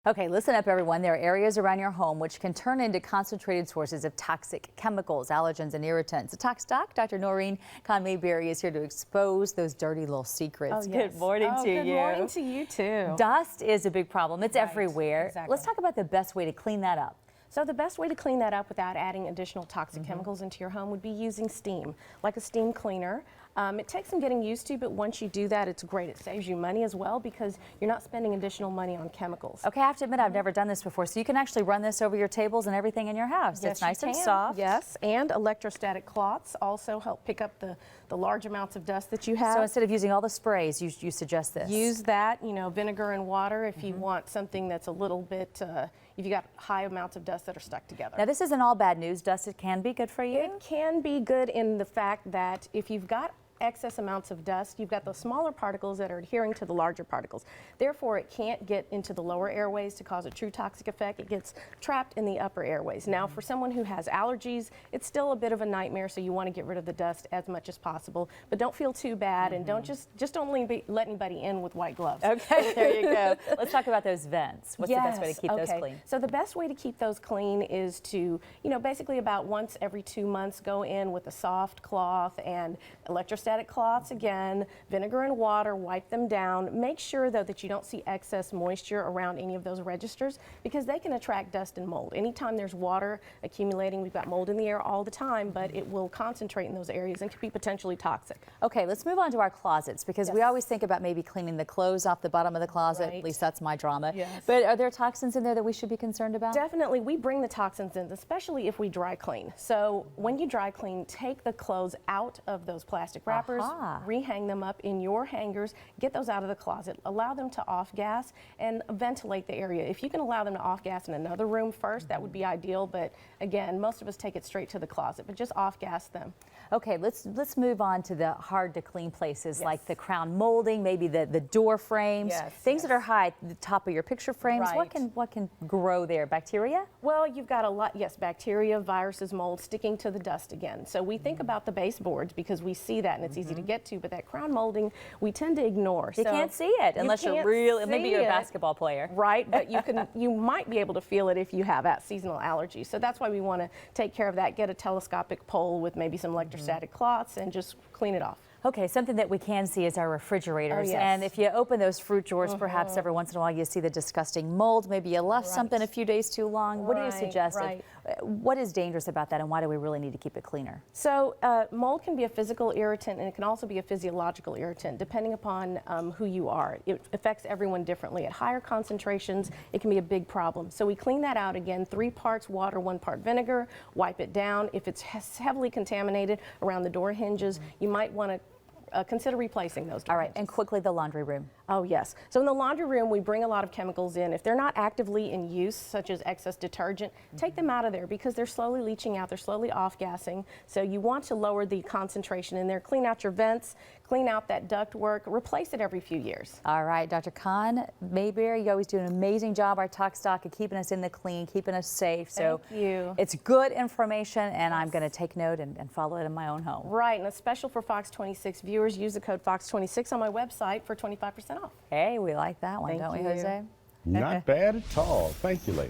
Okay, listen up everyone. There are areas around your home which can turn into concentrated sources of toxic chemicals, allergens, and irritants. The Tox Doc, Dr. Noreen Khan-Mayberry, is here to expose those dirty little secrets. Oh, yes. Good morning to you. Good morning to you too. Dust is a big problem. It's everywhere. Exactly. Let's talk about the best way to clean that up. So the best way to clean that up without adding additional toxic chemicals into your home would be using steam, like a steam cleaner. It takes some getting used to, but once you do that, it's great. It saves you money as well because you're not spending additional money on chemicals. Okay, I have to admit I've never done this before, so you can actually run this over your tables and everything in your house. Yes, it's nice you and can. soft. Yes, and electrostatic cloths also help pick up the large amounts of dust that you have. So instead of using all the sprays, you suggest this? Use that, vinegar and water if you want something that's a little bit, if you got high amounts of dust that are stuck together. Now this isn't all bad news. Dust, it can be good for you? It can be good in the fact that if you've got excess amounts of dust, you've got those smaller particles that are adhering to the larger particles. Therefore, it can't get into the lower airways to cause a true toxic effect. It gets trapped in the upper airways. Now, for someone who has allergies, it's still a bit of a nightmare, so you want to get rid of the dust as much as possible. But don't feel too bad, and don't just don't let anybody in with white gloves. Okay, there you go. Let's talk about those vents. What's the best way to keep those okay. clean? So the best way to keep those clean is to, basically about once every 2 months, go in with a soft cloth and electrostatic cloths again, vinegar and water, wipe them down. Make sure though that you don't see excess moisture around any of those registers because they can attract dust and mold. Anytime there's water accumulating, we've got mold in the air all the time, but it will concentrate in those areas and can be potentially toxic. Okay, let's move on to our closets because we always think about maybe cleaning the clothes off the bottom of the closet. Right. At least that's my drama. Yes. But are there toxins in there that we should be concerned about? Definitely, we bring the toxins in, especially if we dry clean. So when you dry clean, take the clothes out of those plastic wrappers, rehang them up in your hangers, get those out of the closet, allow them to off gas and ventilate the area. If you can allow them to off gas in another room first, that would be ideal, but again, most of us take it straight to the closet, but just off gas them. Okay, let's move on to the hard to clean places like the crown molding, maybe the door frames, things that are high at the top of your picture frames. Right. What can grow there? Bacteria? Well, you've got a lot, bacteria, viruses, mold sticking to the dust again. So we think about the baseboards because we see that and it's easy to get to, but that crown molding we tend to ignore. You can't see it unless you're real, maybe you're a basketball player. Right, but you might be able to feel it if you have seasonal allergies. So that's why we want to take care of that, get a telescopic pole with maybe some electrostatic cloths and just clean it off. Okay, something that we can see is our refrigerators. And if you open those fruit drawers, perhaps every once in a while you see the disgusting mold. Maybe you left something a few days too long. What do you suggest? What is dangerous about that and why do we really need to keep it cleaner? So mold can be a physical irritant and it can also be a physiological irritant depending upon who you are. It affects everyone differently. At higher concentrations, it can be a big problem. So we clean that out again, 3 parts water, 1 part vinegar, wipe it down. If it's heavily contaminated around the door hinges, you might want to consider replacing those door hinges. And quickly the laundry room. Oh yes. So in the laundry room, we bring a lot of chemicals in. If they're not actively in use, such as excess detergent, take them out of there because they're slowly leaching out, they're slowly off-gassing. So you want to lower the concentration in there. Clean out your vents, clean out that duct work, replace it every few years. All right, Dr. Khan-Mayberry, you always do an amazing job, our Tox Doc, of keeping us in the clean, keeping us safe. So Thank you. It's good information and I'm going to take note and follow it in my own home. Right, and a special for Fox 26 viewers, use the code Fox26 on my website for 25% off. Hey, we like that one, don't we, Jose? Not bad at all. Thank you, lady.